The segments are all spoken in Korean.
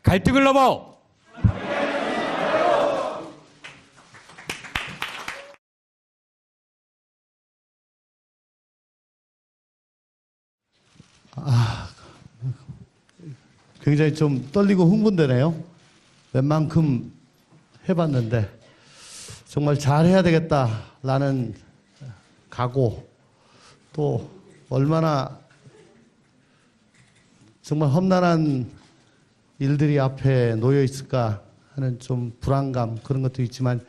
갈등을 넘어 굉장히 좀 떨리고 흥분되네요. 웬만큼 해봤는데 정말 잘해야 되겠다라는 각오, 또 얼마나 정말 험난한 일들이 앞에 놓여 있을까 하는 좀 불안감, 그런 것도 있지만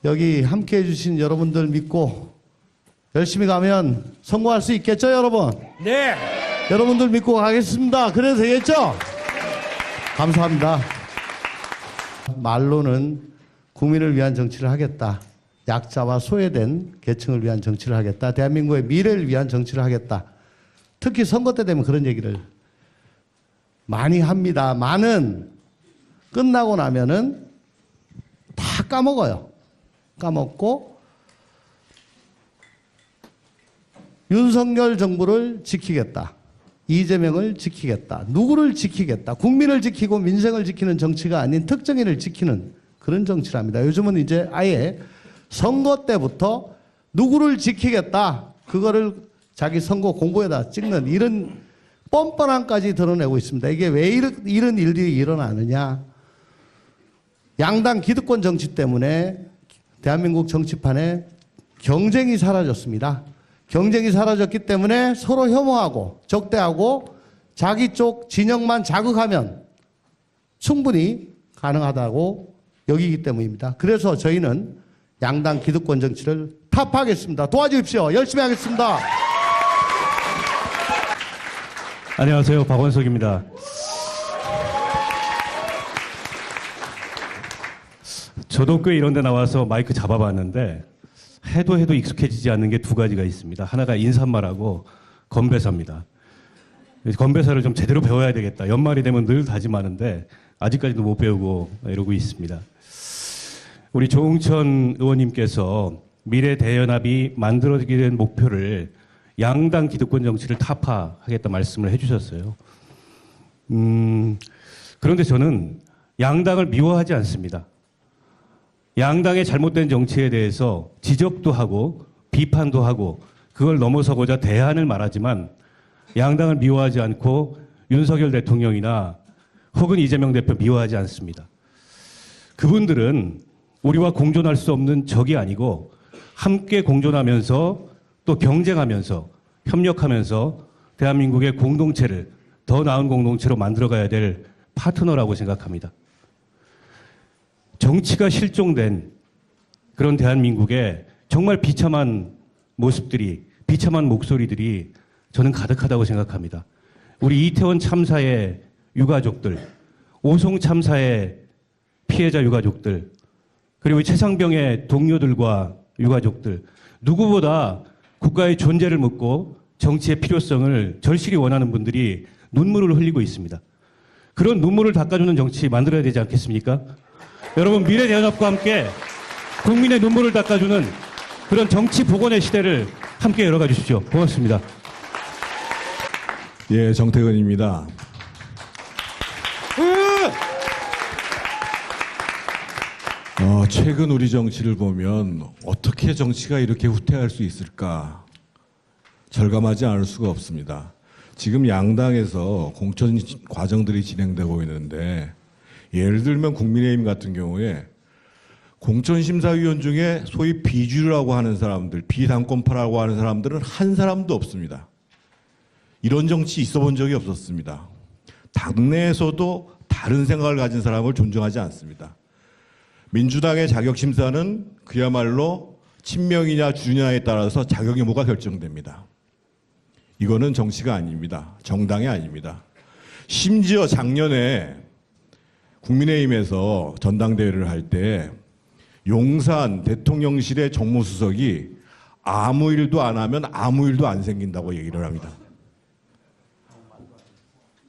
여기 함께 해주신 여러분들 믿고 열심히 가면 성공할 수 있겠죠, 여러분? 네. 여러분들 믿고 가겠습니다. 그래도 되겠죠? 감사합니다. 말로는 국민을 위한 정치를 하겠다. 약자와 소외된 계층을 위한 정치를 하겠다. 대한민국의 미래를 위한 정치를 하겠다. 특히 선거 때 되면 그런 얘기를 많이 합니다. 많은 끝나고 나면은 다 까먹어요. 까먹고 윤석열 정부를 지키겠다. 이재명을 지키겠다. 누구를 지키겠다. 국민을 지키고 민생을 지키는 정치가 아닌 특정인을 지키는 그런 정치를 합니다. 요즘은 이제 아예 선거 때부터 누구를 지키겠다. 그거를 자기 선거 공보에다 찍는 이런 뻔뻔함까지 드러내고 있습니다. 이게 왜 이런 일들이 일어나느냐. 양당 기득권 정치 때문에 대한민국 정치판에 경쟁이 사라졌습니다. 경쟁이 사라졌기 때문에 서로 혐오하고 적대하고 자기 쪽 진영만 자극하면 충분히 가능하다고 여기기 때문입니다. 그래서 저희는 양당 기득권 정치를 타파하겠습니다. 도와주십시오. 열심히 하겠습니다. 안녕하세요. 박원석입니다. 저도 꽤 이런 데 나와서 마이크 잡아봤는데 해도 익숙해지지 않는 게 두 가지가 있습니다. 하나가 인사말하고 건배사입니다. 건배사를 좀 제대로 배워야 되겠다. 연말이 되면 늘 다짐하는데 아직까지도 못 배우고 이러고 있습니다. 우리 조응천 의원님께서 미래 대연합이 만들어지게 된 목표를 양당 기득권 정치를 타파하겠다 말씀을 해주셨어요. 그런데 저는 양당을 미워하지 않습니다. 양당의 잘못된 정치에 대해서 지적도 하고 비판도 하고 그걸 넘어서고자 대안을 말하지만 양당을 미워하지 않고 윤석열 대통령이나 혹은 이재명 대표 미워하지 않습니다. 그분들은 우리와 공존할 수 없는 적이 아니고 함께 공존하면서 또 경쟁하면서 협력하면서 대한민국의 공동체를 더 나은 공동체로 만들어가야 될 파트너라고 생각합니다. 정치가 실종된 그런 대한민국에 정말 비참한 모습들이, 비참한 목소리들이 저는 가득하다고 생각합니다. 우리 이태원 참사의 유가족들, 오송 참사의 피해자 유가족들, 그리고 최상병의 동료들과 유가족들, 누구보다 국가의 존재를 묻고 정치의 필요성을 절실히 원하는 분들이 눈물을 흘리고 있습니다. 그런 눈물을 닦아주는 정치 만들어야 되지 않겠습니까? 여러분, 미래대연합과 함께 국민의 눈물을 닦아주는 그런 정치 복원의 시대를 함께 열어가 주십시오. 고맙습니다. 예, 정태근입니다. 최근 우리 정치를 보면 어떻게 정치가 이렇게 후퇴할 수 있을까 절감하지 않을 수가 없습니다. 지금 양당에서 공천 과정들이 진행되고 있는데 예를 들면 국민의힘 같은 경우에 공천심사위원 중에 소위 비주류라고 하는 사람들, 비당권파라고 하는 사람들은 한 사람도 없습니다. 이런 정치 있어 본 적이 없었습니다. 당내에서도 다른 생각을 가진 사람을 존중하지 않습니다. 민주당의 자격심사는 그야말로 친명이냐 주류냐에 따라서 자격 여부가 결정됩니다. 이거는 정치가 아닙니다. 정당이 아닙니다. 심지어 작년에 국민의힘에서 전당대회를 할 때 용산 대통령실의 정무수석이 아무 일도 안 하면 아무 일도 안 생긴다고 얘기를 합니다.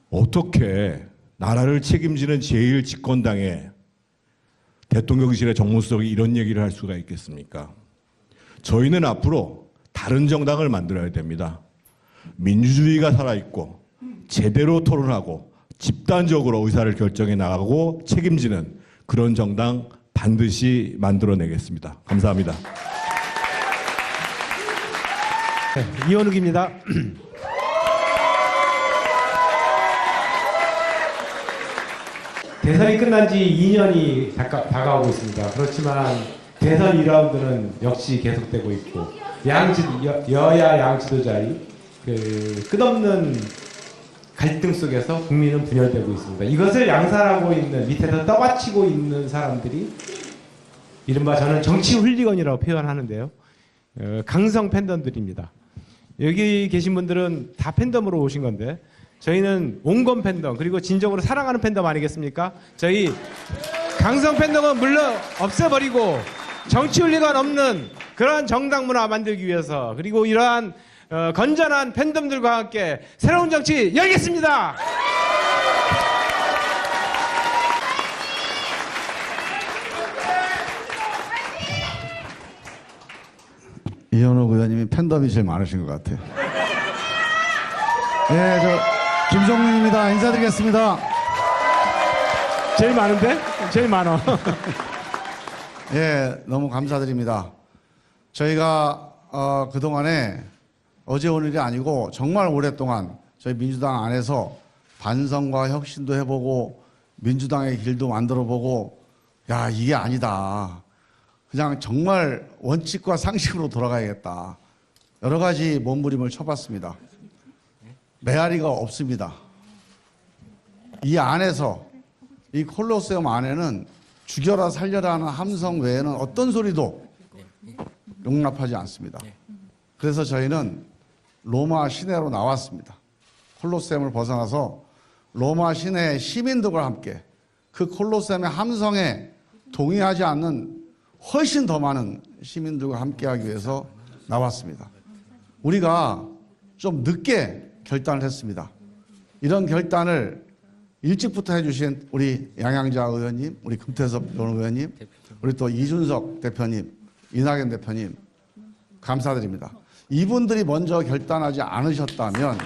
어떻게 나라를 책임지는 제1집권당의 대통령실의 정무수석이 이런 얘기를 할 수가 있겠습니까? 저희는 앞으로 다른 정당을 만들어야 됩니다. 민주주의가 살아있고 제대로 토론하고 집단적으로 의사를 결정해 나가고 책임지는 그런 정당 반드시 만들어내겠습니다. 감사합니다. 네, 이현욱입니다. 대선이 끝난 지 2년이 다가오고 있습니다. 그렇지만 대선 2라운드는 역시 계속되고 있고 여야 양 지도자의 그 끝없는 갈등 속에서 국민은 분열되고 있습니다. 이것을 양산하고 있는 밑에서 떠받치고 있는 사람들이 이른바 저는 정치 훌리건이라고 표현하는데요. 강성 팬덤들입니다. 여기 계신 분들은 다 팬덤으로 오신 건데 저희는 온건 팬덤 그리고 진정으로 사랑하는 팬덤 아니겠습니까? 저희 강성 팬덤은 물론 없애버리고 정치 훌리건 없는 그러한 정당 문화 만들기 위해서 그리고 이러한 건전한 팬덤들과 함께 새로운 정치 열겠습니다. 이현욱 의원님이 팬덤이 제일 많으신 것 같아요. 예, 김종민입니다. 인사드리겠습니다. 제일 많은데? 제일 많아. 예, 너무 감사드립니다. 저희가 그동안에 어제 오늘이 아니고 정말 오랫동안 저희 민주당 안에서 반성과 혁신도 해보고 민주당의 길도 만들어보고 야, 이게 아니다. 그냥 정말 원칙과 상식으로 돌아가야겠다. 여러 가지 몸부림을 쳐봤습니다. 메아리가 없습니다. 이 안에서 이 콜로세움 안에는 죽여라 살려라 하는 함성 외에는 어떤 소리도 용납하지 않습니다. 그래서 저희는 로마 시내로 나왔습니다. 콜로세움을 벗어나서 로마 시내 시민들과 함께 그 콜로세움의 함성에 동의하지 않는 훨씬 더 많은 시민들과 함께하기 위해서 나왔습니다. 우리가 좀 늦게 결단을 했습니다. 이런 결단을 일찍부터 해주신 우리 양양자 의원님, 우리 금태섭 의원님, 우리 또 이준석 대표님, 이낙연 대표님 감사드립니다. 이분들이 먼저 결단하지 않으셨다면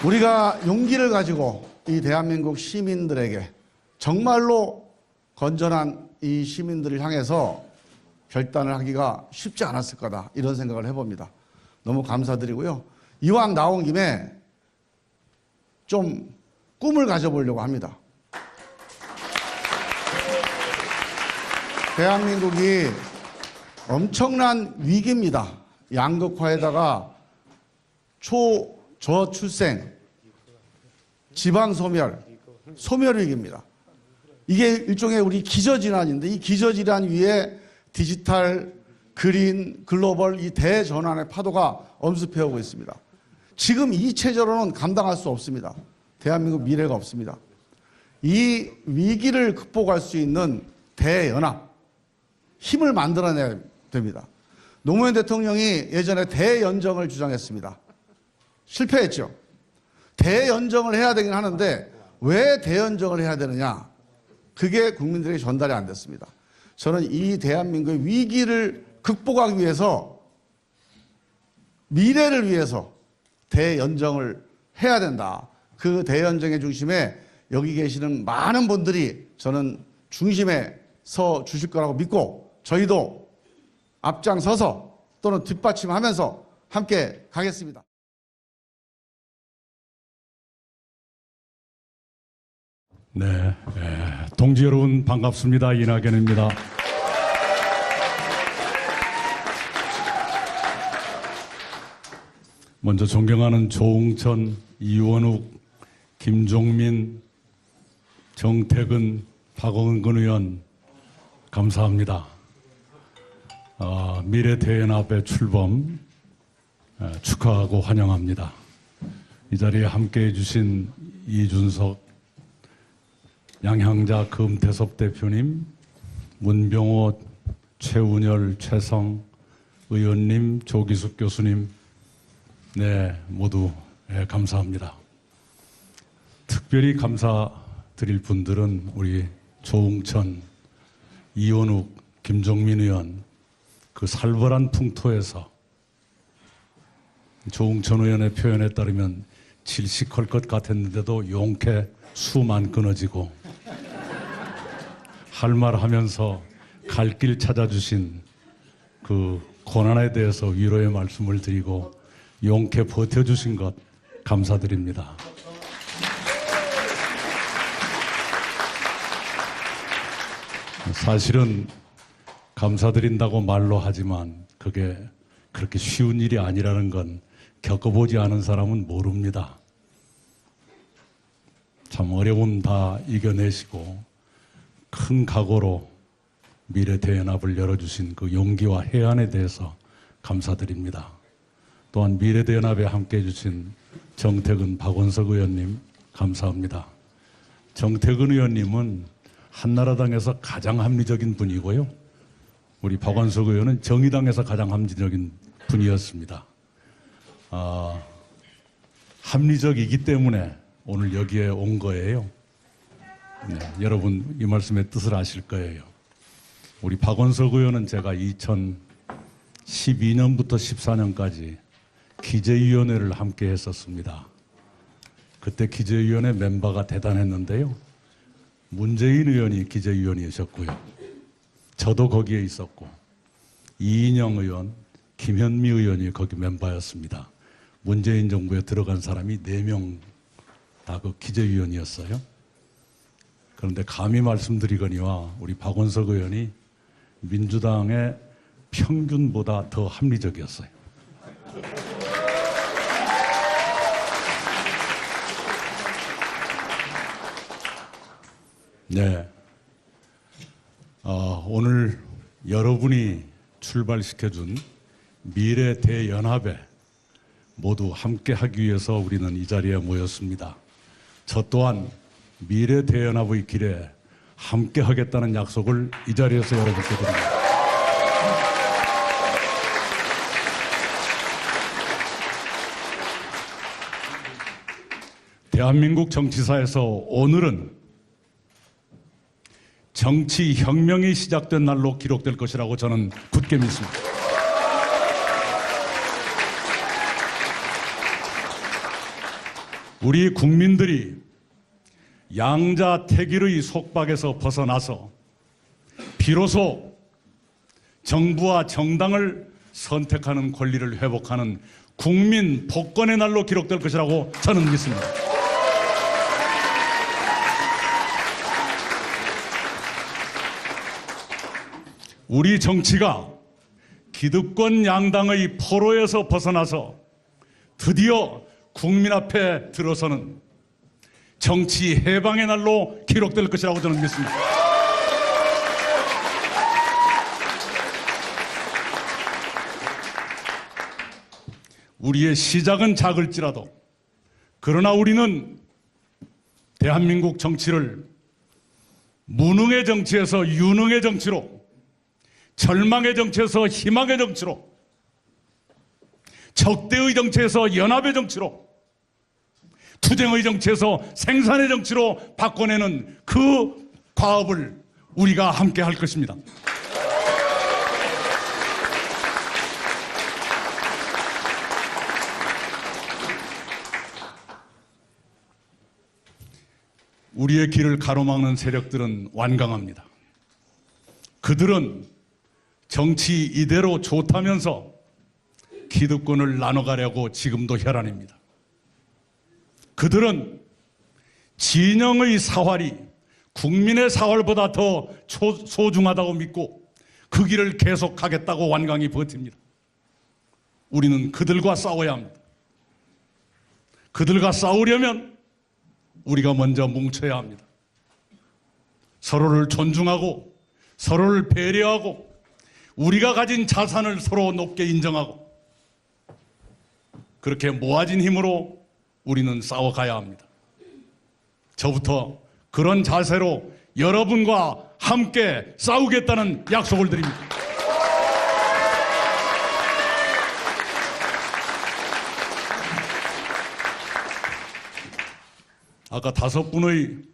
우리가 용기를 가지고 이 대한민국 시민들에게 정말로 건전한 이 시민들을 향해서 결단을 하기가 쉽지 않았을 거다 이런 생각을 해봅니다. 너무 감사드리고요. 이왕 나온 김에 좀 꿈을 가져보려고 합니다. 대한민국이 엄청난 위기입니다. 양극화에다가 저출생, 지방소멸, 소멸위기입니다. 이게 일종의 우리 기저질환인데 이 기저질환 위에 디지털, 그린, 글로벌 이 대전환의 파도가 엄습해오고 있습니다. 지금 이 체제로는 감당할 수 없습니다. 대한민국 미래가 없습니다. 이 위기를 극복할 수 있는 대연합, 힘을 만들어내야 됩니다. 노무현 대통령이 예전에 대연정을 주장했습니다. 실패했죠. 대연정을 해야 되긴 하는데 왜 대연정을 해야 되느냐? 그게 국민들에게 전달이 안 됐습니다. 저는 이 대한민국의 위기를 극복하기 위해서 미래를 위해서 대연정을 해야 된다. 그 대연정의 중심에 여기 계시는 많은 분들이 저는 중심에 서 주실 거라고 믿고 저희도 앞장서서 또는 뒷받침하면서 함께 가겠습니다. 네, 동지 여러분 반갑습니다. 이낙연입니다. 먼저 존경하는 조응천, 이원욱, 김종민, 정태근, 박원근 의원 감사합니다. 미래대연합의 출범 축하하고 환영합니다. 이 자리에 함께해 주신 이준석, 양향자, 금태섭 대표님, 문병호, 최운열, 최성 의원님, 조기숙 교수님, 네, 모두 감사합니다. 특별히 감사드릴 분들은 우리 조응천, 이원욱, 김종민 의원 그 살벌한 풍토에서 조웅천 의원의 표현에 따르면 질식할 것 같았는데도 용케 수만 끊어지고 할 말 하면서 갈 길 찾아주신 그 고난에 대해서 위로의 말씀을 드리고 용케 버텨주신 것 감사드립니다. 사실은 감사드린다고 말로 하지만 그게 그렇게 쉬운 일이 아니라는 건 겪어보지 않은 사람은 모릅니다. 참 어려움 다 이겨내시고 큰 각오로 미래대연합을 열어주신 그 용기와 해안에 대해서 감사드립니다. 또한 미래대연합에 함께해 주신 정태근, 박원석 의원님 감사합니다. 정태근 의원님은 한나라당에서 가장 합리적인 분이고요. 우리 박원석 의원은 정의당에서 가장 합리적인 분이었습니다. 합리적이기 때문에 오늘 여기에 온 거예요. 네, 여러분 이 말씀의 뜻을 아실 거예요. 우리 박원석 의원은 제가 2012년부터 14년까지 기재위원회를 함께 했었습니다. 그때 기재위원회 멤버가 대단했는데요. 문재인 의원이 기재위원이셨고요. 저도 거기에 있었고 이인영 의원, 김현미 의원이 거기 멤버였습니다. 문재인 정부에 들어간 사람이 4명 다 그 기재위원이었어요. 그런데 감히 말씀드리거니와 우리 박원석 의원이 민주당의 평균보다 더 합리적이었어요. 네. 오늘 여러분이 출발시켜준 미래대연합에 모두 함께 하기 위해서 우리는 이 자리에 모였습니다. 저 또한 미래대연합의 길에 함께 하겠다는 약속을 이 자리에서 여러분께 드립니다. 대한민국 정치사에서 오늘은 정치혁명이 시작된 날로 기록될 것이라고 저는 굳게 믿습니다. 우리 국민들이 양자택일의 속박에서 벗어나서 비로소 정부와 정당을 선택하는 권리를 회복하는 국민 복권의 날로 기록될 것이라고 저는 믿습니다. 우리 정치가 기득권 양당의 포로에서 벗어나서 드디어 국민 앞에 들어서는 정치 해방의 날로 기록될 것이라고 저는 믿습니다. 우리의 시작은 작을지라도 그러나 우리는 대한민국 정치를 무능의 정치에서 유능의 정치로, 절망의 정치에서 희망의 정치로, 적대의 정치에서 연합의 정치로, 투쟁의 정치에서 생산의 정치로 바꿔내는 그 과업을 우리가 함께 할 것입니다. 우리의 길을 가로막는 세력들은 완강합니다. 그들은 정치 이대로 좋다면서 기득권을 나눠가려고 지금도 혈안입니다. 그들은 진영의 사활이 국민의 사활보다 더 소중하다고 믿고 그 길을 계속하겠다고 완강히 버팁니다. 우리는 그들과 싸워야 합니다. 그들과 싸우려면 우리가 먼저 뭉쳐야 합니다. 서로를 존중하고 서로를 배려하고 우리가 가진 자산을 서로 높게 인정하고 그렇게 모아진 힘으로 우리는 싸워가야 합니다. 저부터 그런 자세로 여러분과 함께 싸우겠다는 약속을 드립니다. 아까 5분의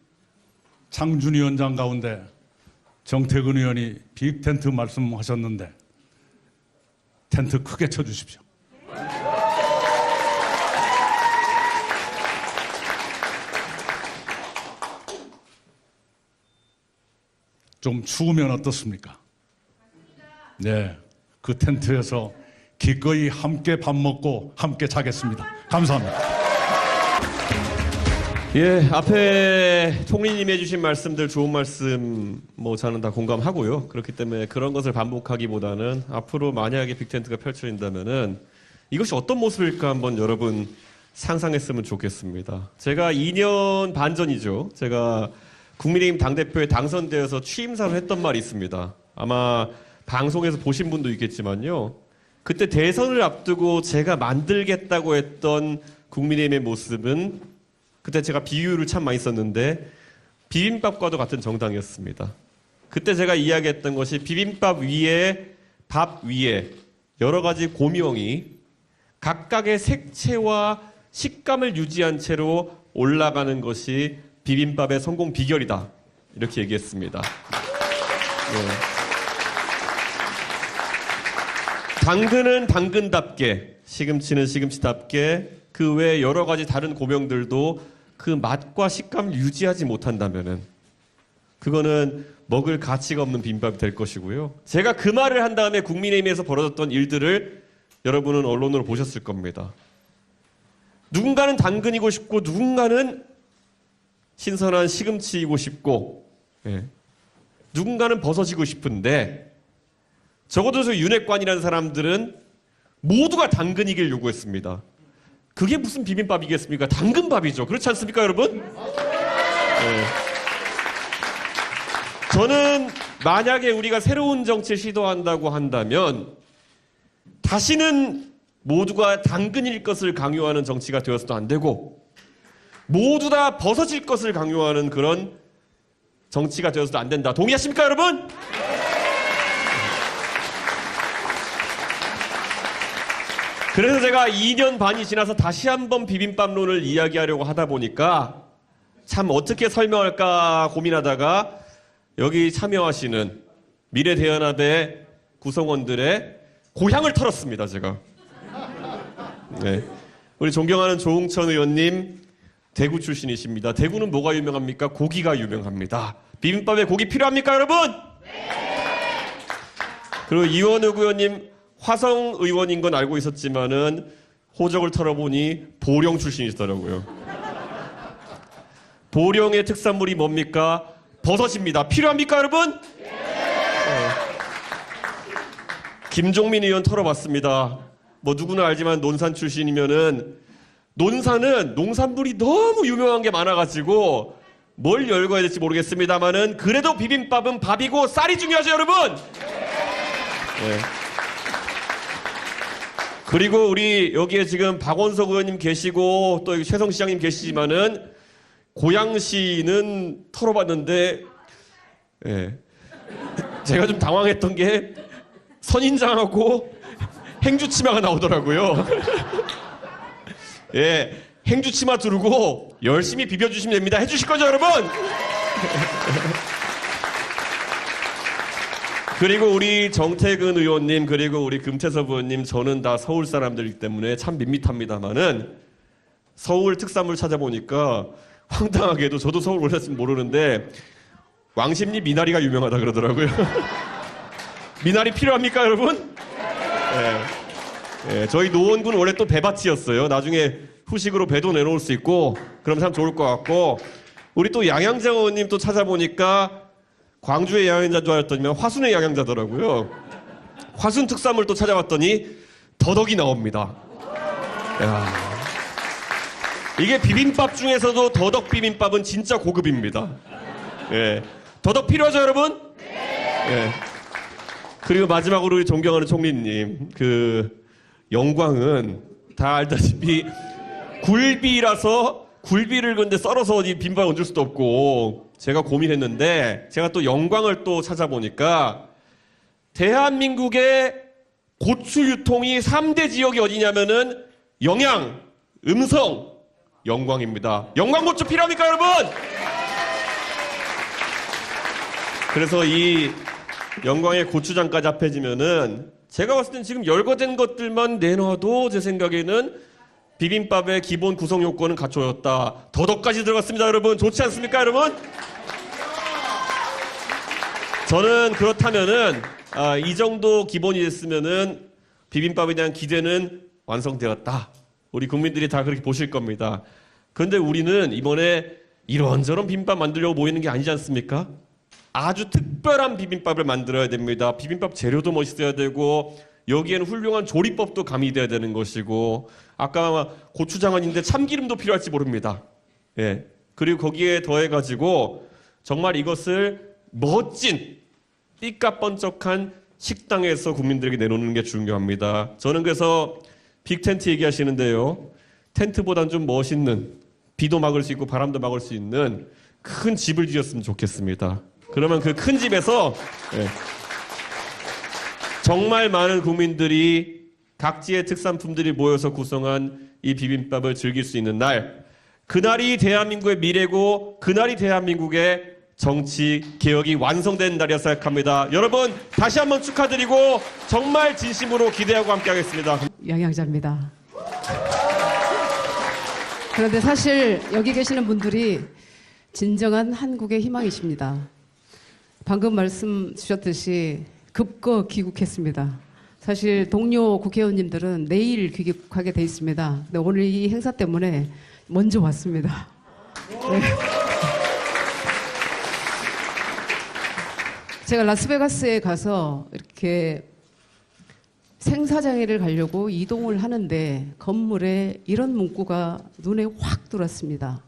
창준위원장 가운데 정태근 의원이 빅텐트 말씀하셨는데 텐트 크게 쳐주십시오. 좀 추우면 어떻습니까? 네, 그 텐트에서 기꺼이 함께 밥 먹고 함께 자겠습니다. 감사합니다. 예, 앞에 총리님이 해주신 말씀들 좋은 말씀 뭐 저는 다 공감하고요. 그렇기 때문에 그런 것을 반복하기보다는 앞으로 만약에 빅텐트가 펼쳐진다면은 이것이 어떤 모습일까 한번 여러분 상상했으면 좋겠습니다. 제가 2년 반 전이죠. 제가 국민의힘 당대표에 당선되어서 취임사를 했던 말이 있습니다. 아마 방송에서 보신 분도 있겠지만요. 그때 대선을 앞두고 제가 만들겠다고 했던 국민의힘의 모습은 그때 제가 비유를 참 많이 썼는데 비빔밥과도 같은 정당이었습니다. 그때 제가 이야기했던 것이 비빔밥 위에 밥 위에 여러 가지 고명이 각각의 색채와 식감을 유지한 채로 올라가는 것이 비빔밥의 성공 비결이다. 이렇게 얘기했습니다. 네. 당근은 당근답게, 시금치는 시금치답게 그 외에 여러 가지 다른 고명들도 그 맛과 식감을 유지하지 못한다면은 그거는 먹을 가치가 없는 비빔밥이 될 것이고요. 제가 그 말을 한 다음에 국민의힘에서 벌어졌던 일들을 여러분은 언론으로 보셨을 겁니다. 누군가는 당근이고 싶고 누군가는 신선한 시금치이고 싶고 누군가는 버섯이고 싶은데 적어도 저 윤핵관이라는 사람들은 모두가 당근이길 요구했습니다. 그게 무슨 비빔밥이겠습니까? 당근밥이죠. 그렇지 않습니까, 여러분? 저는 만약에 우리가 새로운 정치를 시도한다고 한다면 다시는 모두가 당근일 것을 강요하는 정치가 되어서도 안 되고 모두 다 버섯일 것을 강요하는 그런 정치가 되어서도 안 된다. 동의하십니까, 여러분? 그래서 제가 2년 반이 지나서 다시 한번 비빔밥론을 이야기하려고 하다 보니까 참 어떻게 설명할까 고민하다가 여기 참여하시는 미래대연합의 구성원들의 고향을 털었습니다, 제가. 네. 우리 존경하는 조응천 의원님, 대구 출신이십니다. 대구는 뭐가 유명합니까? 고기가 유명합니다. 비빔밥에 고기 필요합니까, 여러분? 그리고 이원욱 의원님, 화성 의원인 건 알고 있었지만은 호적을 털어보니 보령 출신이시더라고요. 보령의 특산물이 뭡니까? 버섯입니다. 필요합니까, 여러분? 김종민 의원 털어봤습니다. 뭐 누구나 알지만 논산 출신이면은 논산은 농산물이 너무 유명한 게 많아가지고 뭘 열거해야 될지 모르겠습니다만은 그래도 비빔밥은 밥이고 쌀이 중요하죠, 여러분. 네. 그리고 우리 여기에 지금 박원석 의원님 계시고 또 최성 시장님 계시지만은 고양시는 털어봤는데 예. 제가 좀 당황했던 게 선인장하고 행주치마가 나오더라고요. 예, 행주치마 두르고 열심히 비벼주시면 됩니다. 해주실 거죠, 여러분? 그리고 우리 정태근 의원님 그리고 우리 금태섭 의원님 저는 다 서울 사람들이기 때문에 참 밋밋합니다만은 서울 특산물 찾아보니까 황당하게도 저도 서울 올랐으면 모르는데 왕십리 미나리가 유명하다 그러더라고요. 미나리 필요합니까, 여러분? 네. 저희 노원군 원래 또 배밭이었어요. 나중에 후식으로 배도 내놓을 수 있고 그럼 참 좋을 것 같고 우리 또 양양자 의원님 또 찾아보니까 광주의 양양자인 줄 알았더니만 화순의 양양자더라고요. 화순 특산물 또 찾아봤더니 더덕이 나옵니다. 야. 이게 비빔밥 중에서도 더덕 비빔밥은 진짜 고급입니다. 예. 더덕 필요하죠, 여러분? 예. 그리고 마지막으로 우리 존경하는 총리님, 그 영광은 다 알다시피 굴비라서 굴비를 근데 썰어서 어디 비빔밥 얹을 수도 없고 제가 고민했는데 제가 또 영광을 또 찾아보니까 대한민국의 고추 유통이 3대 지역이 어디냐면은 영양, 음성, 영광입니다. 영광 고추 필요합니까, 여러분? 그래서 이 영광의 고추장까지 합해지면은 제가 봤을 땐 지금 열거된 것들만 내놔도 제 생각에는 비빔밥의 기본 구성 요건은 갖춰졌다. 더덕까지 들어갔습니다, 여러분. 좋지 않습니까, 여러분? 저는 그렇다면은 이 정도 기본이 됐으면은 비빔밥에 대한 기대는 완성되었다. 우리 국민들이 다 그렇게 보실 겁니다. 그런데 우리는 이번에 이런저런 비빔밥 만들려고 모이는 게 아니지 않습니까? 아주 특별한 비빔밥을 만들어야 됩니다. 비빔밥 재료도 멋있어야 되고 여기에는 훌륭한 조리법도 가미돼야 되는 것이고 아까 고추장은인데 참기름도 필요할지 모릅니다. 예. 그리고 거기에 더해가지고 정말 이것을 멋진 삐까뻔쩍한 식당에서 국민들에게 내놓는 게 중요합니다. 저는 그래서 빅텐트 얘기하시는데요. 텐트보단 좀 멋있는 비도 막을 수 있고 바람도 막을 수 있는 큰 집을 지었으면 좋겠습니다. 그러면 그 큰 집에서 정말 많은 국민들이 각지의 특산품들이 모여서 구성한 이 비빔밥을 즐길 수 있는 날, 그날이 대한민국의 미래고 그날이 대한민국의 정치 개혁이 완성된 날이라 생각합니다. 여러분 다시 한번 축하드리고 정말 진심으로 기대하고 함께하겠습니다. 영양자입니다. 그런데 사실 여기 계시는 분들이 진정한 한국의 희망이십니다. 방금 말씀 주셨듯이 급거 귀국했습니다. 사실 동료 국회의원님들은 내일 귀국하게 돼 있습니다. 근데 오늘 이 행사 때문에 먼저 왔습니다. 네. 제가 라스베가스에 가서 이렇게 생사장애를 가려고 이동을 하는데 건물에 이런 문구가 눈에 확 들어왔습니다.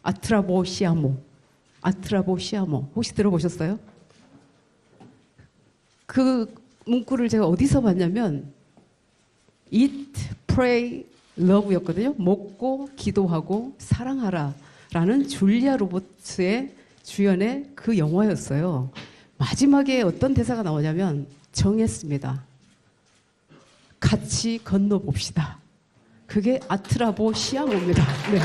아트라보시아모. 아트라보시아모. 혹시 들어보셨어요? 그 문구를 제가 어디서 봤냐면 Eat, Pray, Love였거든요. 먹고 기도하고 사랑하라 라는 줄리아 로버츠의 주연의 그 영화였어요. 마지막에 어떤 대사가 나오냐면 정했습니다. 같이 건너봅시다. 그게 아트라보 시아모입니다. 네.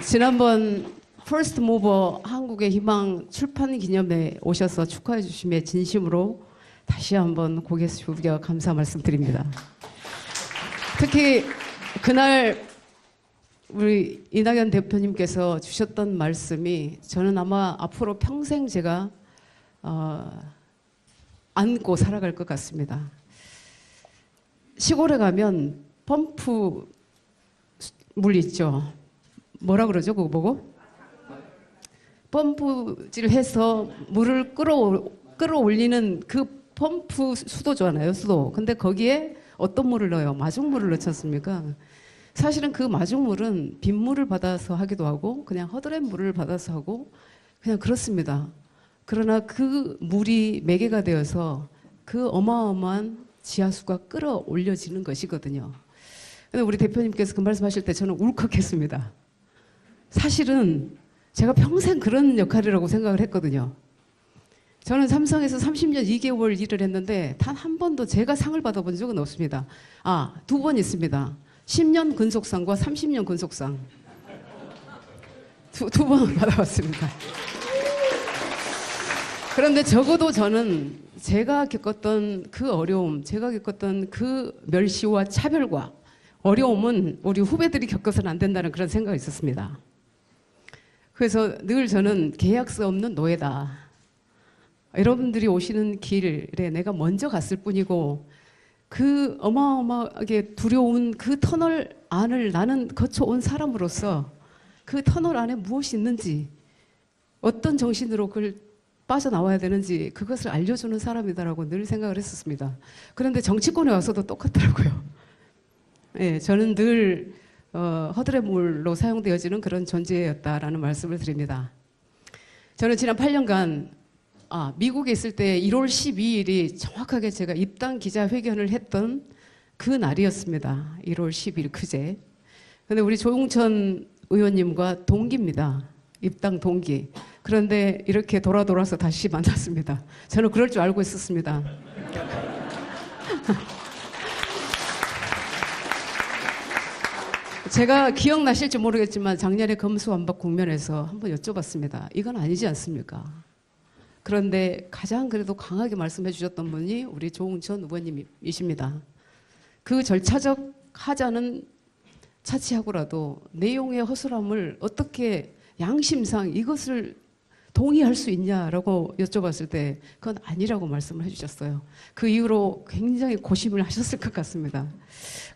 지난번 퍼스트 모버 한국의 희망 출판 기념에 오셔서 축하해 주심에 진심으로 다시 한번 고개 숙여 감사 말씀드립니다. 특히 그날 우리 이낙연 대표님께서 주셨던 말씀이 저는 아마 앞으로 평생 제가 안고 살아갈 것 같습니다. 시골에 가면 펌프 물 있죠. 뭐라 그러죠? 그거 보고? 펌프질 해서 물을 끌어올리는 그 펌프 수도잖아요. 수도. 근데 거기에 어떤 물을 넣어요? 마중물을 넣지 않습니까? 사실은 그 마중물은 빗물을 받아서 하기도 하고 그냥 허드렛 물을 받아서 하고 그냥 그렇습니다. 그러나 그 물이 매개가 되어서 그 어마어마한 지하수가 끌어올려지는 것이거든요. 근데 우리 대표님께서 그 말씀하실 때 저는 울컥했습니다. 사실은 제가 평생 그런 역할이라고 생각을 했거든요. 저는 삼성에서 30년 2개월 일을 했는데 단 한 번도 제가 상을 받아본 적은 없습니다. 아, 2번 있습니다. 10년 근속상과 30년 근속상. 두 번 받아봤습니다. 그런데 적어도 저는 제가 겪었던 그 어려움, 제가 겪었던 그 멸시와 차별과 어려움은 우리 후배들이 겪어서는 안 된다는 그런 생각이 있었습니다. 그래서 늘 저는 계약서 없는 노예다. 여러분들이 오시는 길에 내가 먼저 갔을 뿐이고 그 어마어마하게 두려운 그 터널 안을 나는 거쳐온 사람으로서 그 터널 안에 무엇이 있는지 어떤 정신으로 그걸 빠져나와야 되는지 그것을 알려주는 사람이다라고 늘 생각을 했었습니다. 그런데 정치권에 와서도 똑같더라고요. 네, 저는 늘 허드렛 물로 사용되어지는 그런 존재였다라는 말씀을 드립니다. 저는 지난 8년간 미국에 있을 때 1월 12일이 정확하게 제가 입당 기자회견을 했던 그 날이었습니다. 1월 10일 그제. 근데 우리 조용천 의원님과 동기입니다. 입당 동기. 그런데 이렇게 돌아서 다시 만났습니다. 저는 그럴 줄 알고 있었습니다. 제가 기억나실지 모르겠지만 작년에 검수완박 국면에서 한번 여쭤봤습니다. 이건 아니지 않습니까? 그런데 가장 그래도 강하게 말씀해 주셨던 분이 우리 조응천 의원님이십니다. 그 절차적 하자는 차치하고라도 내용의 허술함을 어떻게 양심상 이것을 동의할 수 있냐라고 여쭤봤을 때 그건 아니라고 말씀을 해주셨어요. 그 이후로 굉장히 고심을 하셨을 것 같습니다.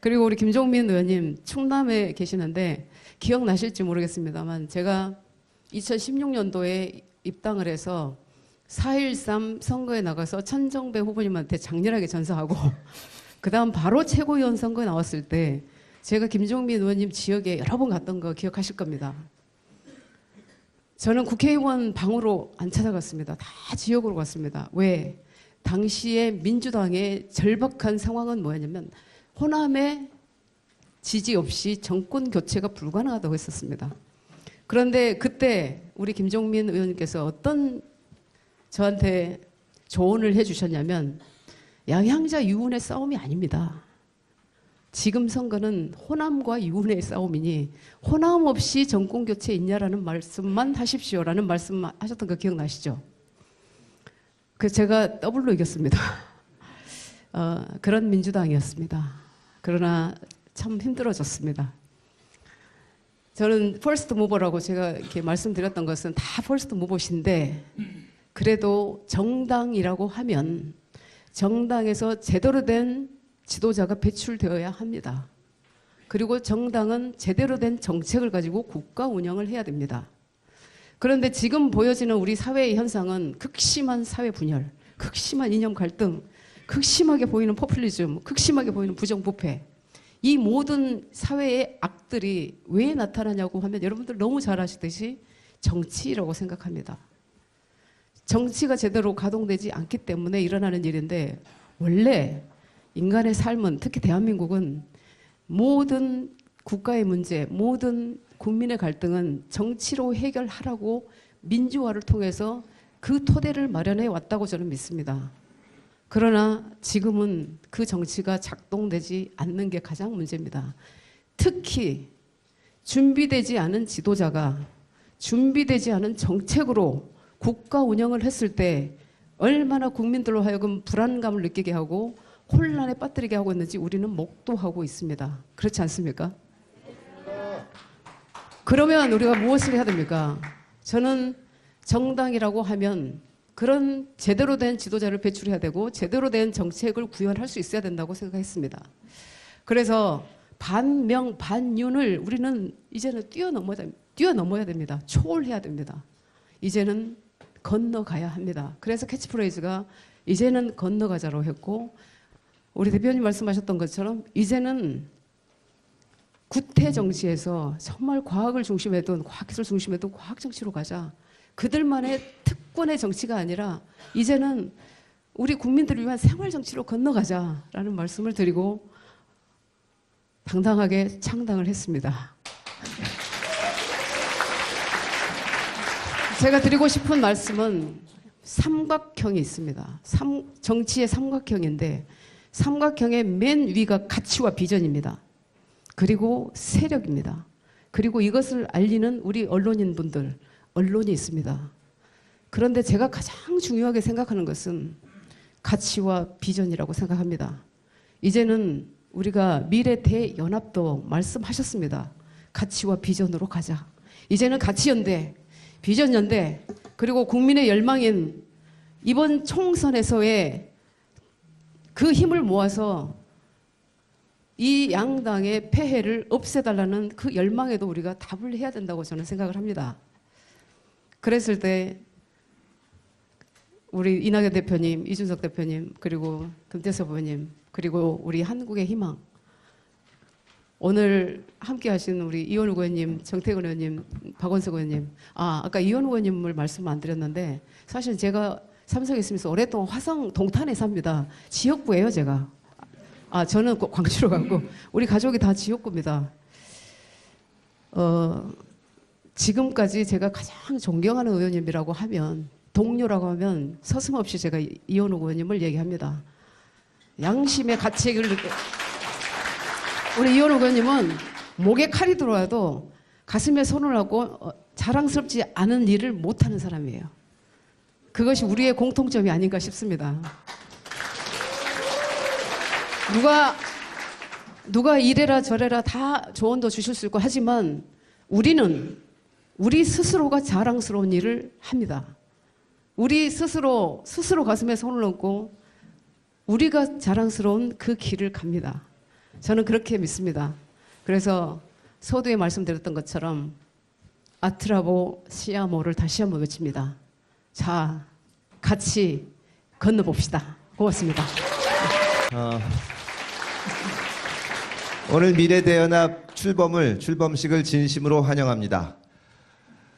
그리고 우리 김종민 의원님 충남에 계시는데 기억나실지 모르겠습니다만 제가 2016년도에 입당을 해서 4.13 선거에 나가서 천정배 후보님한테 장렬하게 전사하고 그 다음 바로 최고위원 선거에 나왔을 때 제가 김종민 의원님 지역에 여러 번 갔던 거 기억하실 겁니다. 저는 국회의원 방으로 안 찾아갔습니다. 다 지역으로 갔습니다. 왜? 당시에 민주당의 절박한 상황은 뭐였냐면 호남에 지지 없이 정권 교체가 불가능하다고 했었습니다. 그런데 그때 우리 김종민 의원님께서 어떤 저한테 조언을 해주셨냐면 양향자 유운의 싸움이 아닙니다. 지금 선거는 호남과 유운의 싸움이니 호남 없이 정권 교체 있냐라는 말씀만 하십시오라는 말씀 하셨던 거 기억나시죠? 그래서 제가 더블로 이겼습니다. 그런 민주당이었습니다. 그러나 참 힘들어졌습니다. 저는 퍼스트 무버라고 제가 이렇게 말씀드렸던 것은 다 퍼스트 무버신데 그래도 정당이라고 하면 정당에서 제대로 된 지도자가 배출되어야 합니다. 그리고 정당은 제대로 된 정책을 가지고 국가 운영을 해야 됩니다. 그런데 지금 보여지는 우리 사회의 현상은 극심한 사회 분열, 극심한 이념 갈등, 극심하게 보이는 포퓰리즘, 극심하게 보이는 부정부패. 이 모든 사회의 악들이 왜 나타나냐고 하면 여러분들 너무 잘 아시듯이 정치라고 생각합니다. 정치가 제대로 가동되지 않기 때문에 일어나는 일인데 원래 인간의 삶은 특히 대한민국은 모든 국가의 문제, 모든 국민의 갈등은 정치로 해결하라고 민주화를 통해서 그 토대를 마련해 왔다고 저는 믿습니다. 그러나 지금은 그 정치가 작동되지 않는 게 가장 문제입니다. 특히 준비되지 않은 지도자가 준비되지 않은 정책으로 국가 운영을 했을 때 얼마나 국민들로 하여금 불안감을 느끼게 하고 혼란에 빠뜨리게 하고 있는지 우리는 목도하고 있습니다. 그렇지 않습니까? 그러면 우리가 무엇을 해야 됩니까? 저는 정당이라고 하면 그런 제대로 된 지도자를 배출해야 되고 제대로 된 정책을 구현할 수 있어야 된다고 생각했습니다. 그래서 반명, 반윤을 우리는 이제는 뛰어넘어야 됩니다. 초월해야 됩니다. 이제는 건너가야 합니다. 그래서 캐치프레이즈가 이제는 건너가자로 했고 우리 대표님 말씀하셨던 것처럼 이제는 구태 정치에서 정말 과학을 중심에 둔 과학기술 중심에 둔 과학정치로 가자. 그들만의 특권의 정치가 아니라 이제는 우리 국민들을 위한 생활정치로 건너가자라는 말씀을 드리고 당당하게 창당을 했습니다. 제가 드리고 싶은 말씀은 삼각형이 있습니다. 정치의 삼각형인데 삼각형의 맨 위가 가치와 비전입니다. 그리고 세력입니다. 그리고 이것을 알리는 우리 언론인분들, 언론이 있습니다. 그런데 제가 가장 중요하게 생각하는 것은 가치와 비전이라고 생각합니다. 이제는 우리가 미래 대연합도 말씀하셨습니다. 가치와 비전으로 가자. 이제는 가치연대, 비전연대, 그리고 국민의 열망인 이번 총선에서의 그 힘을 모아서 이 양당의 폐해를 없애달라는 그 열망에도 우리가 답을 해야 된다고 저는 생각을 합니다. 그랬을 때 우리 이낙연 대표님, 이준석 대표님, 그리고 금태섭 의원님, 그리고 우리 한국의 희망, 오늘 함께 하신 우리 이현우 의원님, 정태근 의원님, 박원석 의원님, 아까 이현우 의원님을 말씀 안 드렸는데 사실 제가 삼성에 있으면서 오랫동안 화성 동탄에 삽니다. 지역구예요, 제가. 저는 광주로 가고 우리 가족이 다 지역구입니다. 지금까지 제가 가장 존경하는 의원님이라고 하면 동료라고 하면 서슴없이 제가 이현우 의원님을 얘기합니다. 양심의 가치를 우리 이현우 의원님은 목에 칼이 들어와도 가슴에 손을 하고 자랑스럽지 않은 일을 못하는 사람이에요. 그것이 우리의 공통점이 누가 이래라 저래라 다 조언도 주실 수 있고 하지만 우리는 우리 스스로가 자랑스러운 일을 합니다. 우리 스스로 가슴에 손을 얹고 우리가 자랑스러운 그 길을 갑니다. 저는 그렇게 믿습니다. 그래서 서두에 말씀드렸던 것처럼 아트라보 시아모를 다시 한번 외칩니다. 자, 같이 건너봅시다. 고맙습니다. 오늘 미래대연합 출범식을 진심으로 환영합니다.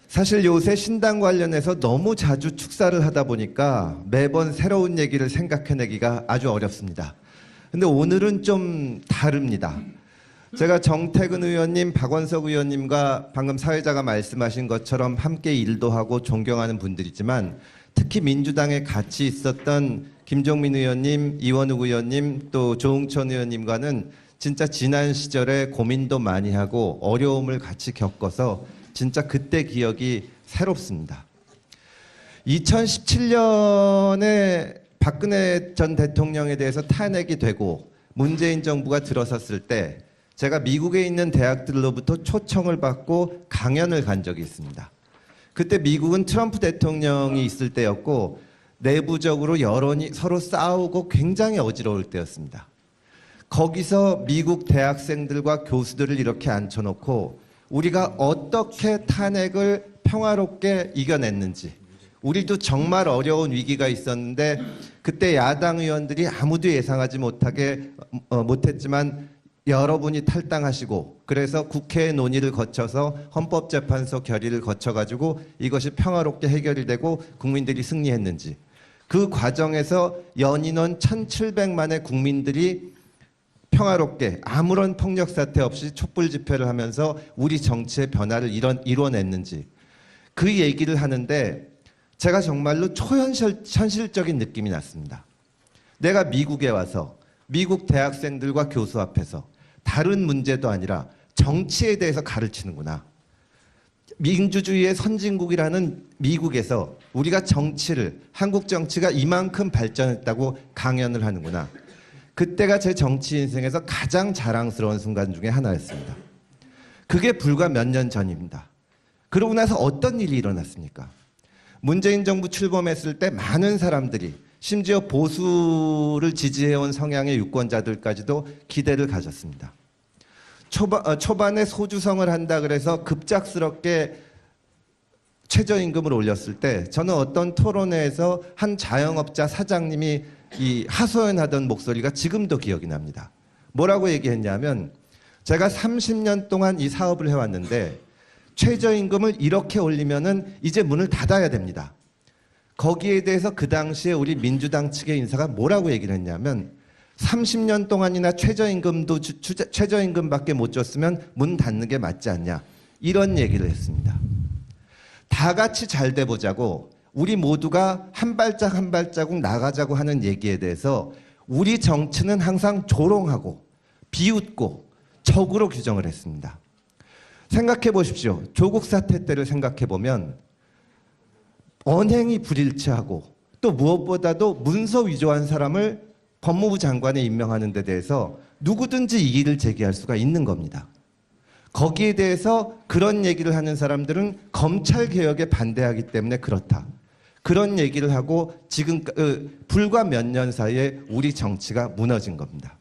사실 요새 신당 관련해서 너무 자주 축사를 하다 보니까 매번 새로운 얘기를 생각해내기가 아주 어렵습니다. 근데 오늘은 좀 다릅니다. 제가 정태근 의원님, 박원석 의원님과 방금 사회자가 말씀하신 것처럼 함께 일도 하고 존경하는 분들이지만 특히 민주당에 같이 있었던 김종민 의원님, 이원욱 의원님, 또 조응천 의원님과는 진짜 지난 시절에 고민도 많이 하고 어려움을 같이 겪어서 진짜 그때 기억이 새롭습니다. 2017년에 박근혜 전 대통령에 대해서 탄핵이 되고 문재인 정부가 들어섰을 때 제가 미국에 있는 대학들로부터 초청을 받고 강연을 간 적이 있습니다. 그때 미국은 트럼프 대통령이 있을 때였고 내부적으로 여론이 서로 싸우고 굉장히 어지러울 때였습니다. 거기서 미국 대학생들과 교수들을 이렇게 앉혀놓고 우리가 어떻게 탄핵을 평화롭게 이겨냈는지, 우리도 정말 어려운 위기가 있었는데 그때 야당 의원들이 아무도 예상하지 못했지만 여러분이 탈당하시고 그래서 국회 논의를 거쳐서 헌법재판소 결의를 거쳐가지고 이것이 평화롭게 해결이 되고 국민들이 승리했는지, 그 과정에서 연인원 1,700만의 국민들이 평화롭게 아무런 폭력 사태 없이 촛불 집회를 하면서 우리 정치의 변화를 이뤄냈는지 그 얘기를 하는데 제가 정말로 초현실적인 느낌이 났습니다. 내가 미국에 와서 미국 대학생들과 교수 앞에서 다른 문제도 아니라 정치에 대해서 가르치는구나. 민주주의의 선진국이라는 미국에서 우리가 정치를, 한국 정치가 이만큼 발전했다고 강연을 하는구나. 그때가 제 정치 인생에서 가장 자랑스러운 순간 중에 하나였습니다. 그게 불과 몇 년 전입니다. 그러고 나서 어떤 일이 일어났습니까? 문재인 정부 출범했을 때 많은 사람들이, 심지어 보수를 지지해온 성향의 유권자들까지도 기대를 가졌습니다. 초반에 소주성을 한다 그래서 급작스럽게 최저임금을 올렸을 때 저는 어떤 토론회에서 한 자영업자 사장님이 하소연하던 목소리가 지금도 기억이 납니다. 뭐라고 얘기했냐면, 제가 30년 동안 이 사업을 해왔는데 최저임금을 이렇게 올리면은 이제 문을 닫아야 됩니다. 거기에 대해서 그 당시에 우리 민주당 측의 인사가 뭐라고 얘기를 했냐면, 30년 동안이나 최저임금밖에 못 줬으면 문 닫는 게 맞지 않냐, 이런 얘기를 했습니다. 다 같이 잘 돼 보자고 우리 모두가 한 발짝 한 발자국 나가자고 하는 얘기에 대해서 우리 정치는 항상 조롱하고 비웃고 적으로 규정을 했습니다. 생각해 보십시오. 조국 사태 때를 생각해 보면 언행이 불일치하고 또 무엇보다도 문서 위조한 사람을 법무부 장관에 임명하는 데 대해서 누구든지 이의를 제기할 수가 있는 겁니다. 거기에 대해서 그런 얘기를 하는 사람들은 검찰 개혁에 반대하기 때문에 그렇다, 그런 얘기를 하고 지금 불과 몇 년 사이에 우리 정치가 무너진 겁니다.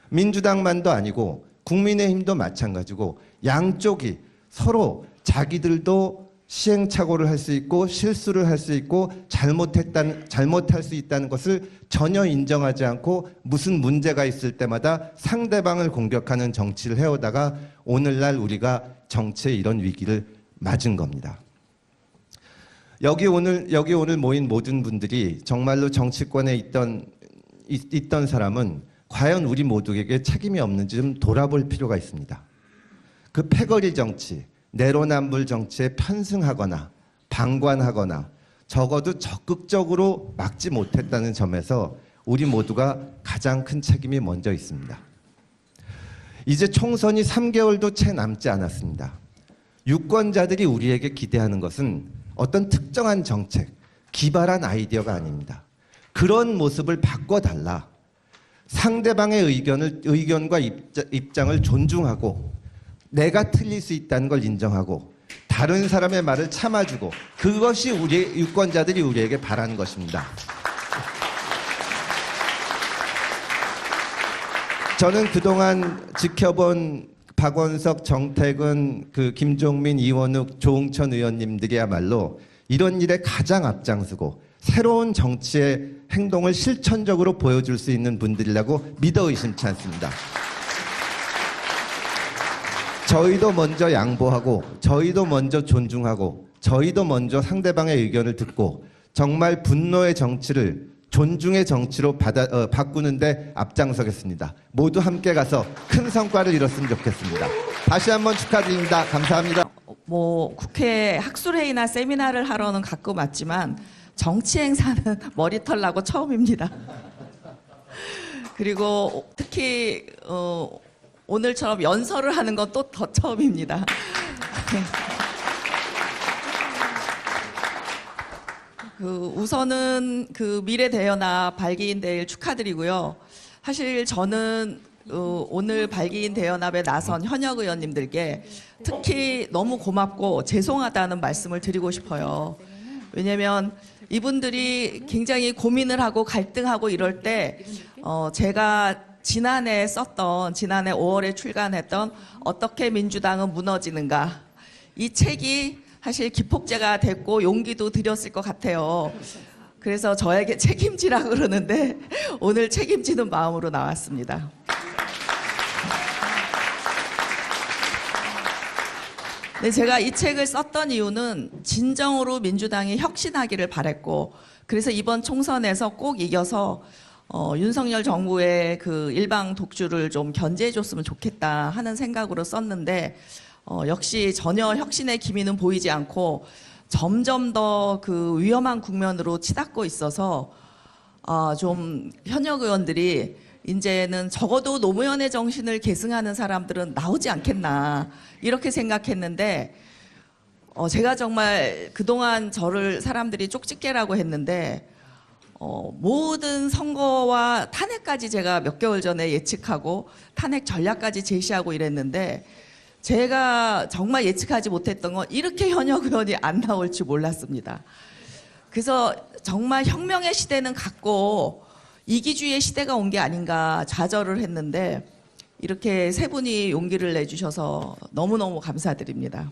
민주당만도 아니고 국민의힘도 마찬가지고 양쪽이 서로 자기들도 시행착오를 할 수 있고 실수를 할 수 있고 잘못할 수 있다는 것을 전혀 인정하지 않고 무슨 문제가 있을 때마다 상대방을 공격하는 정치를 해오다가 오늘날 우리가 정치의 이런 위기를 맞은 겁니다. 여기 오늘 모인 모든 분들이 정말로 정치권에 있던 사람은 과연 우리 모두에게 책임이 없는지 좀 돌아볼 필요가 있습니다. 그 패거리 정치, 내로남불 정치에 편승하거나 방관하거나 적어도 적극적으로 막지 못했다는 점에서 우리 모두가 가장 큰 책임이 먼저 있습니다. 이제 총선이 3개월도 채 남지 않았습니다. 유권자들이 우리에게 기대하는 것은 어떤 특정한 정책, 기발한 아이디어가 아닙니다. 그런 모습을 바꿔달라. 상대방의 의견과 입장을 존중하고 내가 틀릴 수 있다는 걸 인정하고 다른 사람의 말을 참아주고 그것이 우리 유권자들이 우리에게 바라는 것입니다. 저는 그동안 지켜본 박원석, 정택은, 김종민, 이원욱, 조응천 의원님들이야말로 이런 일에 가장 앞장서고 새로운 정치의 행동을 실천적으로 보여줄 수 있는 분들이라고 믿어 의심치 않습니다. 저희도 먼저 양보하고 저희도 먼저 존중하고 저희도 먼저 상대방의 의견을 듣고 정말 분노의 정치를 존중의 정치로 바꾸는데 앞장서겠습니다. 모두 함께 가서 큰 성과를 이뤘으면 좋겠습니다. 다시 한번 축하드립니다. 감사합니다. 뭐 국회 학술회의나 세미나를 하러는 가끔 왔지만 정치 행사는 머리털 나고 처음입니다. 그리고 특히 오늘처럼 연설을 하는 건 또 더 처음입니다. 우선은 미래대연합 발기인 대회를 축하드리고요. 사실 저는 오늘 발기인 대연합에 나선 현역 의원님들께 특히 너무 고맙고 죄송하다는 말씀을 드리고 싶어요. 왜냐하면 이분들이 굉장히 고민을 하고 갈등하고 이럴 때 제가 지난해 5월에 출간했던 어떻게 민주당은 무너지는가, 이 책이 사실 기폭제가 됐고 용기도 드렸을 것 같아요. 그래서 저에게 책임지라고 그러는데 오늘 책임지는 마음으로 나왔습니다. 네, 제가 이 책을 썼던 이유는 진정으로 민주당이 혁신하기를 바랬고, 그래서 이번 총선에서 꼭 이겨서 윤석열 정부의 일방 독주를 좀 견제해줬으면 좋겠다 하는 생각으로 썼는데 역시 전혀 혁신의 기미는 보이지 않고 점점 더 위험한 국면으로 치닫고 있어서 좀 현역 의원들이 이제는 적어도 노무현의 정신을 계승하는 사람들은 나오지 않겠나 이렇게 생각했는데 제가 정말 그동안 저를 사람들이 쪽집게라고 했는데 모든 선거와 탄핵까지 제가 몇 개월 전에 예측하고 탄핵 전략까지 제시하고 이랬는데 제가 정말 예측하지 못했던 건 이렇게 현역 의원이 안 나올 줄 몰랐습니다. 그래서 정말 혁명의 시대는 갔고 이기주의의 시대가 온 게 아닌가 좌절을 했는데 이렇게 세 분이 용기를 내주셔서 너무너무 감사드립니다.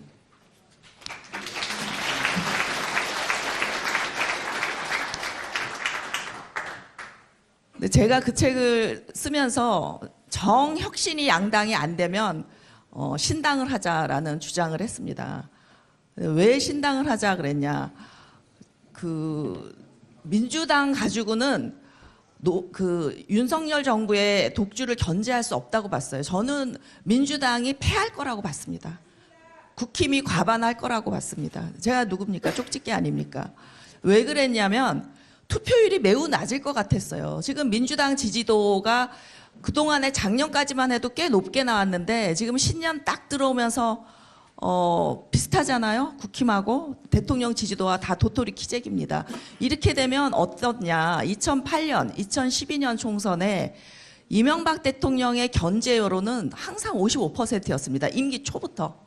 근데 제가 그 책을 쓰면서 정혁신이 양당이 안 되면 신당을 하자라는 주장을 했습니다. 왜 신당을 하자 그랬냐? 민주당 가지고는 윤석열 정부의 독주를 견제할 수 없다고 봤어요. 저는 민주당이 패할 거라고 봤습니다. 국힘이 과반할 거라고 봤습니다. 제가 누굽니까? 쪽집게 아닙니까? 왜 그랬냐면 투표율이 매우 낮을 것 같았어요. 지금 민주당 지지도가 그동안에 작년까지만 해도 꽤 높게 나왔는데 지금 신년 딱 들어오면서 비슷하잖아요. 국힘하고 대통령 지지도와 다 도토리 키재기입니다. 이렇게 되면 어떻냐. 2008년, 2012년 총선에 이명박 대통령의 견제 여론은 항상 55%였습니다. 임기 초부터.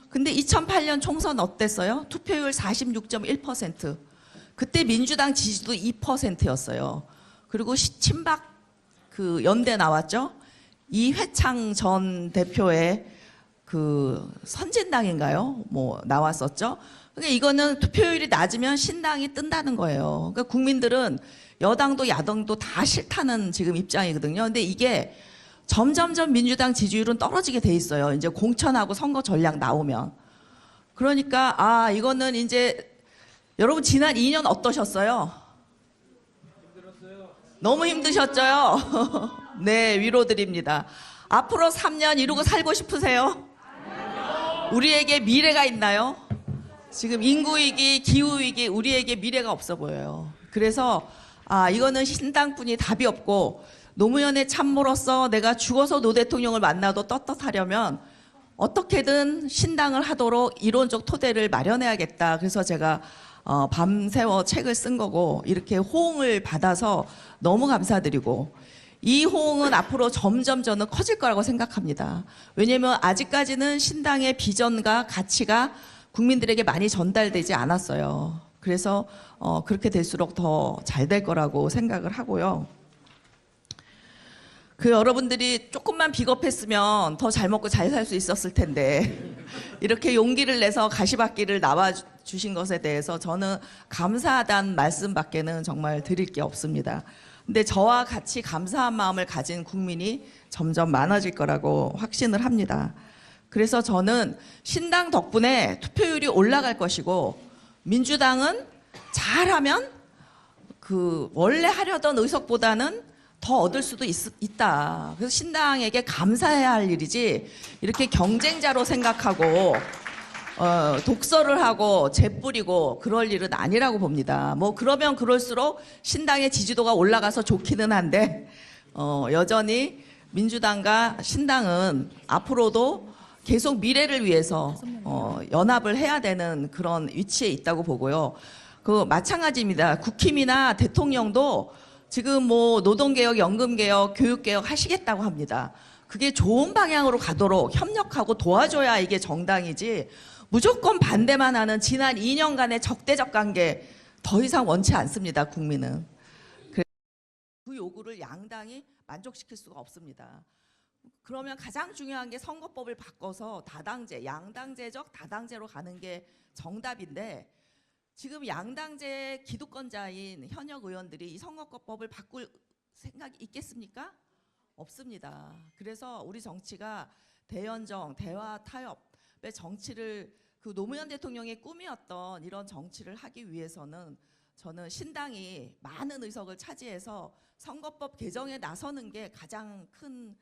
근데 2008년 총선 어땠어요? 투표율 46.1%. 그때 민주당 지지도 2%였어요. 그리고 친박 연대 나왔죠. 이회창 전 대표의 선진당인가요? 나왔었죠. 그러니까 이거는 투표율이 낮으면 신당이 뜬다는 거예요. 그러니까 국민들은 여당도 야당도 다 싫다는 지금 입장이거든요. 근데 이게 점점점 민주당 지지율은 떨어지게 돼 있어요. 이제 공천하고 선거 전략 나오면. 그러니까 이거는 이제 여러분 지난 2년 어떠셨어요? 힘들었어요. 너무 힘드셨죠? 네, 위로드립니다. 앞으로 3년 이루고 살고 싶으세요? 우리에게 미래가 있나요? 지금 인구위기, 기후위기, 우리에게 미래가 없어 보여요. 그래서 이거는 신당뿐이 답이 없고 노무현의 참모로서 내가 죽어서 노 대통령을 만나도 떳떳하려면 어떻게든 신당을 하도록 이론적 토대를 마련해야겠다. 그래서 제가 밤새워 책을 쓴 거고 이렇게 호응을 받아서 너무 감사드리고 이 호응은 앞으로 점점 저는 커질 거라고 생각합니다. 왜냐하면 아직까지는 신당의 비전과 가치가 국민들에게 많이 전달되지 않았어요. 그래서 그렇게 될수록 더 잘 될 거라고 생각을 하고요. 여러분들이 조금만 비겁했으면 더 잘 먹고 잘 살 수 있었을 텐데 이렇게 용기를 내서 가시밭길을 나와 주신 것에 대해서 저는 감사하다는 말씀밖에는 정말 드릴 게 없습니다. 근데 저와 같이 감사한 마음을 가진 국민이 점점 많아질 거라고 확신을 합니다. 그래서 저는 신당 덕분에 투표율이 올라갈 것이고 민주당은 잘하면 원래 하려던 의석보다는 더 얻을 수도 있다. 그래서 신당에게 감사해야 할 일이지 이렇게 경쟁자로 생각하고 독서를 하고 재뿌리고 그럴 일은 아니라고 봅니다. 뭐 그러면 그럴수록 신당의 지지도가 올라가서 좋기는 한데 여전히 민주당과 신당은 앞으로도 계속 미래를 위해서 연합을 해야 되는 그런 위치에 있다고 보고요. 마찬가지입니다. 국힘이나 대통령도 지금 뭐 노동개혁, 연금개혁, 교육개혁 하시겠다고 합니다. 그게 좋은 방향으로 가도록 협력하고 도와줘야 이게 정당이지 무조건 반대만 하는 지난 2년간의 적대적 관계 더 이상 원치 않습니다. 국민은. 그 요구를 양당이 만족시킬 수가 없습니다. 그러면 가장 중요한 게 선거법을 바꿔서 다당제, 양당제적 다당제로 가는 게 정답인데 지금 양당제 기득권자인 현역 의원들이 이 선거법을 바꿀 생각이 있겠습니까? 없습니다. 그래서 우리 정치가 대연정, 대화, 타협의 정치를 노무현 대통령의 꿈이었던 이런 정치를 하기 위해서는 저는 신당이 많은 의석을 차지해서 선거법 개정에 나서는 게 가장 큰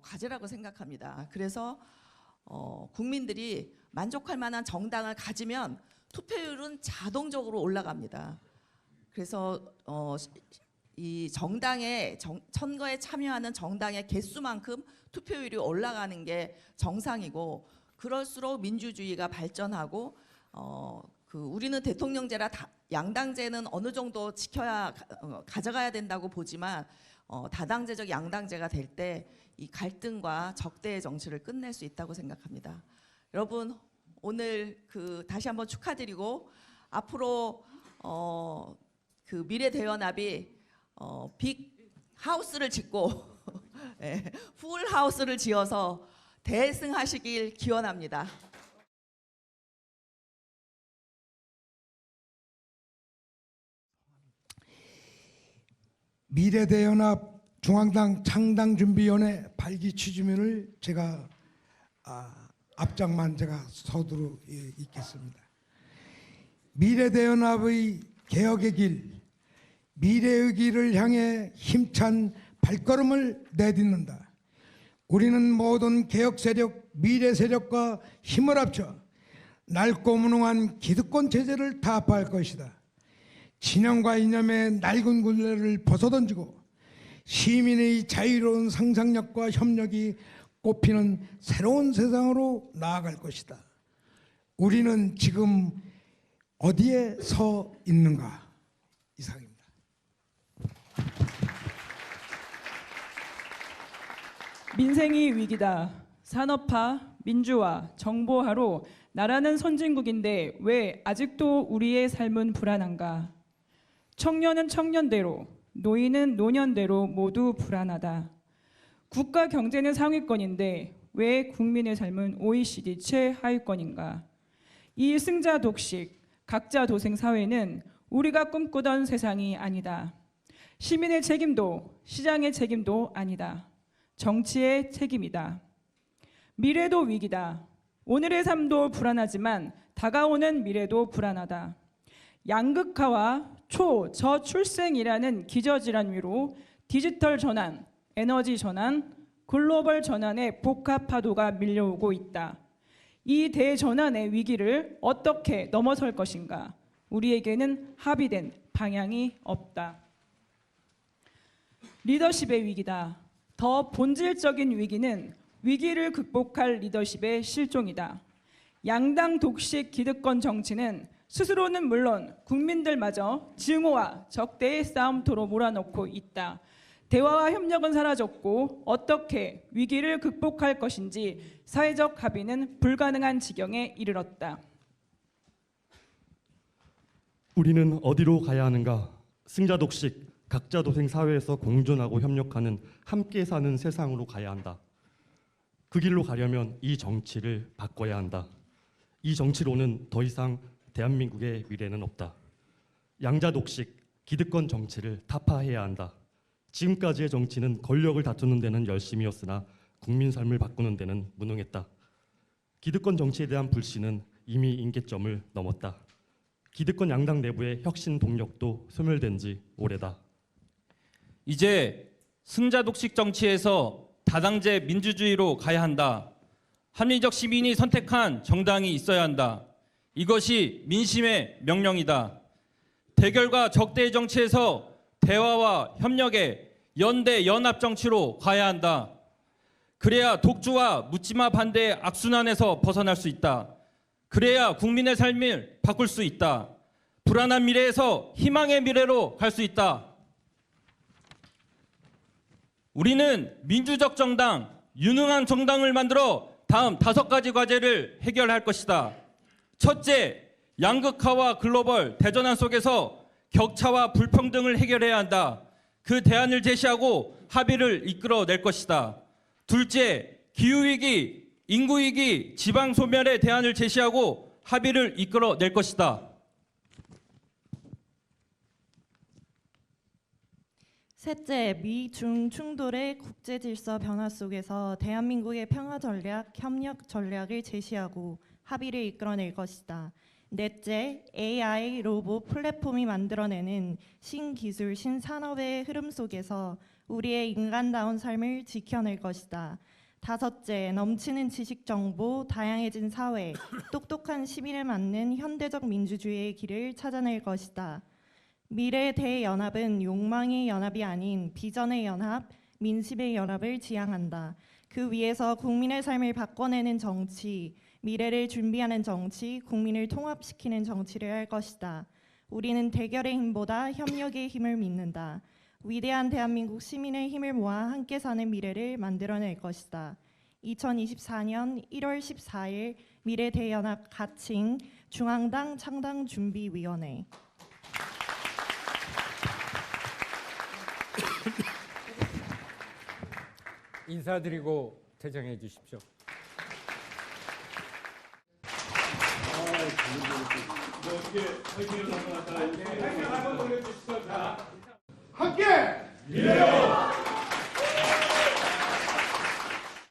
과제라고 생각합니다. 그래서 국민들이 만족할 만한 정당을 가지면 투표율은 자동적으로 올라갑니다. 그래서 이 선거에 참여하는 정당의 개수만큼 투표율이 올라가는 게 정상이고 그럴수록 민주주의가 발전하고 우리는 대통령제라 양당제는 어느 정도 지켜야 가져가야 된다고 보지만 다당제적 양당제가 될 때 이 갈등과 적대의 정치를 끝낼 수 있다고 생각합니다. 여러분 오늘 다시 한번 축하드리고 앞으로 미래대연합이 빅 하우스를 짓고 풀 하우스를 지어서 대승하시길 기원합니다. 미래대연합 중앙당 창당준비위원회 발기 취지문을 제가 앞장만 제가 서두로 읽겠습니다. 미래대연합의 개혁의 길, 미래의 길을 향해 힘찬 발걸음을 내딛는다. 우리는 모든 개혁 세력, 미래 세력과 힘을 합쳐 낡고 무능한 기득권 체제를 타파할 것이다. 진영과 이념의 낡은 굴레를 벗어던지고 시민의 자유로운 상상력과 협력이 꽃피는 새로운 세상으로 나아갈 것이다. 우리는 지금 어디에 서 있는가? 이상입니다. 민생이 위기다. 산업화, 민주화, 정보화로 나라는 선진국인데 왜 아직도 우리의 삶은 불안한가? 청년은 청년대로, 노인은 노년대로 모두 불안하다. 국가 경제는 상위권인데 왜 국민의 삶은 OECD 최하위권인가? 이 승자 독식, 각자 도생 사회는 우리가 꿈꾸던 세상이 아니다. 시민의 책임도 시장의 책임도 아니다. 정치의 책임이다. 미래도 위기다. 오늘의 삶도 불안하지만 다가오는 미래도 불안하다. 양극화와 초저출생이라는 기저질환 위로 디지털 전환, 에너지 전환, 글로벌 전환의 복합 파도가 밀려오고 있다. 이 대전환의 위기를 어떻게 넘어설 것인가? 우리에게는 합의된 방향이 없다. 리더십의 위기다. 더 본질적인 위기는 위기를 극복할 리더십의 실종이다. 양당 독식 기득권 정치는 스스로는 물론 국민들마저 증오와 적대의 싸움터로 몰아넣고 있다. 대화와 협력은 사라졌고 어떻게 위기를 극복할 것인지 사회적 합의는 불가능한 지경에 이르렀다. 우리는 어디로 가야 하는가? 승자 독식, 각자 도생 사회에서 공존하고 협력하는 함께 사는 세상으로 가야 한다. 그 길로 가려면 이 정치를 바꿔야 한다. 이 정치로는 더 이상 대한민국의 미래는 없다. 양자 독식, 기득권 정치를 타파해야 한다. 지금까지의 정치는 권력을 다투는 데는 열심이었으나 국민 삶을 바꾸는 데는 무능했다. 기득권 정치에 대한 불신은 이미 임계점을 넘었다. 기득권 양당 내부의 혁신 동력도 소멸된 지 오래다. 이제 승자 독식 정치에서 다당제 민주주의로 가야 한다. 합리적 시민이 선택한 정당이 있어야 한다. 이것이 민심의 명령이다. 대결과 적대의 정치에서 대화와 협력의 연대 연합 정치로 가야 한다. 그래야 독주와 묻지마 반대의 악순환에서 벗어날 수 있다. 그래야 국민의 삶을 바꿀 수 있다. 불안한 미래에서 희망의 미래로 갈 수 있다. 우리는 민주적 정당, 유능한 정당을 만들어 다음 5가지 과제를 해결할 것이다. 첫째, 양극화와 글로벌 대전환 속에서 격차와 불평등을 해결해야 한다. 그 대안을 제시하고 합의를 이끌어낼 것이다. 둘째, 기후위기, 인구위기, 지방소멸의 대안을 제시하고 합의를 이끌어낼 것이다. 셋째, 미중 충돌의 국제 질서 변화 속에서 대한민국의 평화 전략, 협력 전략을 제시하고 합의를 이끌어낼 것이다. 넷째, AI, 로봇, 플랫폼이 만들어내는 신기술, 신산업의 흐름 속에서 우리의 인간다운 삶을 지켜낼 것이다. 다섯째, 넘치는 지식 정보, 다양해진 사회, 똑똑한 시민을 맞는 현대적 민주주의의 길을 찾아낼 것이다. 미래 대연합은 욕망의 연합이 아닌 비전의 연합, 민심의 연합을 지향한다. 그 위에서 국민의 삶을 바꿔내는 정치, 미래를 준비하는 정치, 국민을 통합시키는 정치를 할 것이다. 우리는 대결의 힘보다 협력의 힘을 믿는다. 위대한 대한민국 시민의 힘을 모아 함께 사는 미래를 만들어낼 것이다. 2024년 1월 14일 미래 대연합 가칭 중앙당 창당준비위원회. 인사드리고 퇴장해 주십시오. 함께!